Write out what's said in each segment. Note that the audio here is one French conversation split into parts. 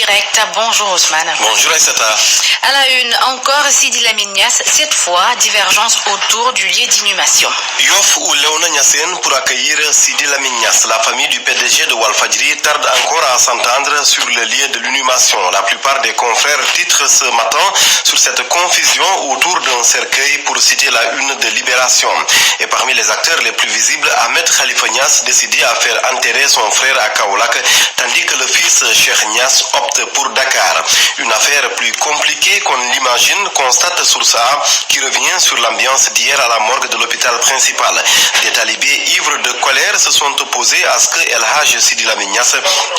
direct. Bonjour Ousmane. Bonjour Aïssata. À la une, encore Sidi Lamine Niasse, cette fois, divergence autour du lieu d'inhumation. Yoff ou Léona Niassène pour accueillir Sidi Lamine Niasse. La famille du PDG de Walfadjri tarde encore à s'entendre sur le lieu de l'inhumation. La plupart des confrères titrent ce matin sur cette confusion autour d'un cercueil pour citer la une de Libération. Et parmi les acteurs les plus visibles, Ahmed Khalifa Niasse décidé à faire enterrer son frère à Kaolack, tandis que le fils Cheikh Niasse opte pour Dakar. Une affaire plus compliquée qu'on l'imagine, constate Source A, qui revient sur l'ambiance d'hier à la morgue de l'hôpital principal. Des talibés ivres de colère se sont opposés à ce que El Hadj Sidi Lamine Niasse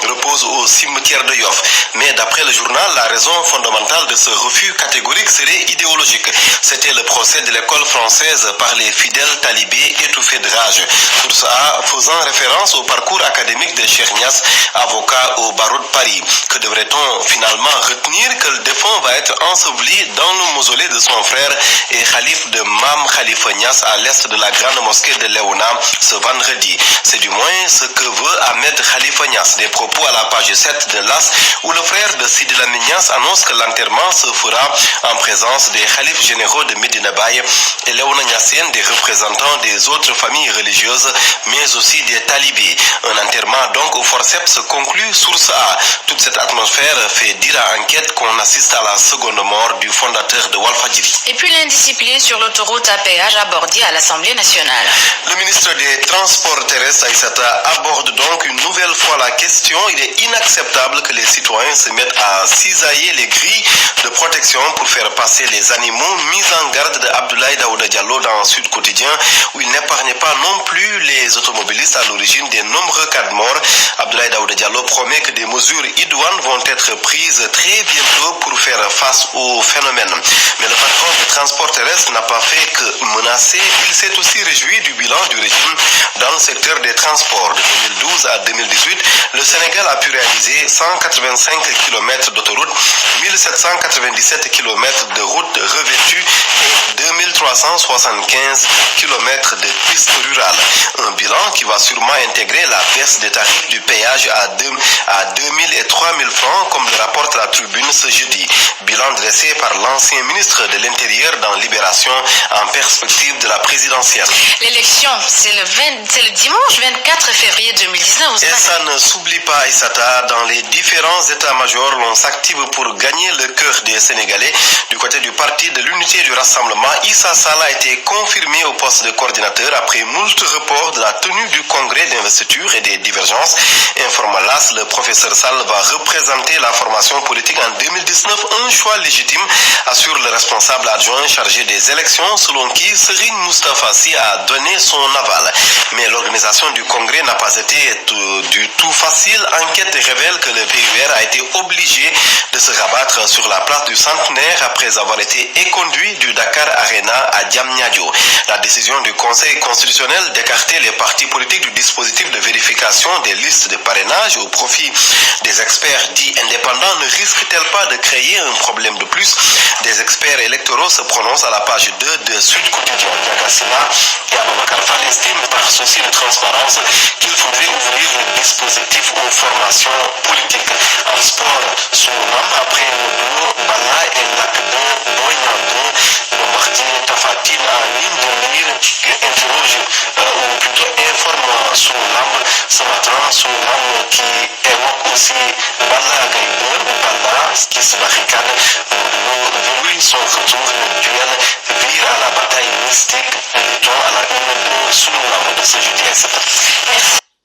repose au cimetière de Yoff. Mais d'après le journal, la raison fondamentale de ce refus catégorique serait idéologique. C'était le procès de l'école française par les fidèles talibés étouffés de rage. Source A faisant référence au parcours académique de Cheikh Niasse, avocat au barreau de Paris. Que devrait-on finalement retenir? Que le défunt va être enseveli dans le mausolée de son frère et khalife de Mam Khalifa Niasse à l'est de la grande mosquée de Léona ce vendredi. C'est du moins ce que veut Ahmed Khalifa Niasse. Des propos à la page 7 de l'As où le frère de Sidi Lamine Niasse annonce que l'enterrement se fera en présence des khalifes généraux de Medina Baye et Léona Niassène, des représentants des autres familles religieuses, mais aussi des talibés. Un enterrement donc au forceps conclut Source A. Toute cette atmosphère fait dire à Enquête qu'on assiste à la seconde mort du fondateur de Walfadjri. Et puis l'indiscipline sur l'autoroute à péage abordée à l'Assemblée nationale. Le ministre des Transports terrestres, Aïssata, aborde donc une nouvelle fois la question. Il est inacceptable que les citoyens se mettent à cisailler les grilles de protection pour faire passer les animaux. Mise en garde de Abdoulaye Daouda Diallo dans Sud Quotidien, où il n'épargne pas non plus les automobilistes à l'origine des nombreux cas de mort. Abdoulaye Daouda Diallo promet que des mesures idoines vont être prises très bientôt pour faire face au phénomène. Mais le patron des transports terrestres n'a pas fait que menacer. Il s'est aussi réjoui du bilan du régime dans le secteur des transports. De 2012 à 2018, le Sénégal a pu réaliser 185 km d'autoroute, 1797 km de routes revêtues et 2375 km de pistes rurales. Un bilan qui va sûrement intégrer la baisse des tarifs du péage à 2000 et 3000 francs, comme le rapporte la Tribune ce jeudi. Bilan dressé par l'ancien ministre de l'Intérieur dans Libération en perspective de la présidentielle. L'élection, c'est le dimanche 24 février 2019. Et ça ne s'oublie pas, Aïssata, dans les différents états-majors, l'on s'active pour gagner le cœur des Sénégalais. Du côté du parti de l'unité du rassemblement, Issa Sall a été confirmé au poste de coordinateur après moult reports de la tenue du congrès d'investiture et des divergences. Informe l'AS, le professeur Sall va représenter la formation politique en 2019, un choix légitime, assure le responsable adjoint chargé des élections, selon qui Serine Moustapha Sy a donné son aval. Mais l'organisation du congrès n'a pas été du tout facile. Enquête révèle que le PUR a été obligé de se rabattre sur la place du centenaire après avoir été éconduit du Dakar Arena à Diamniadio. La décision du Conseil constitutionnel d'écarter les partis politiques du dispositif de vérification des listes de parrainage au profit des experts dits indépendants ne risque-t-elle pas de créer un problème de plus? Des experts électoraux se prononcent à la page 2 de Sud Quotidien. Diagassina et Aboubacar Fall estiment par souci de transparence qu'il faudrait ouvrir le dispositif aux formations politiques. En sport, son nom après le Bala et Lakde, Boyandon, Bombardier Tafatine en ligne de mire interroge ou plutôt informe son nom ce matin, son nom qui évoque aussi Bala Gaïdon, Bala qui se barricade verrouille son retour le duel vire à la bataille mystique, dit-on à la une de sous de ce jeudi. Merci.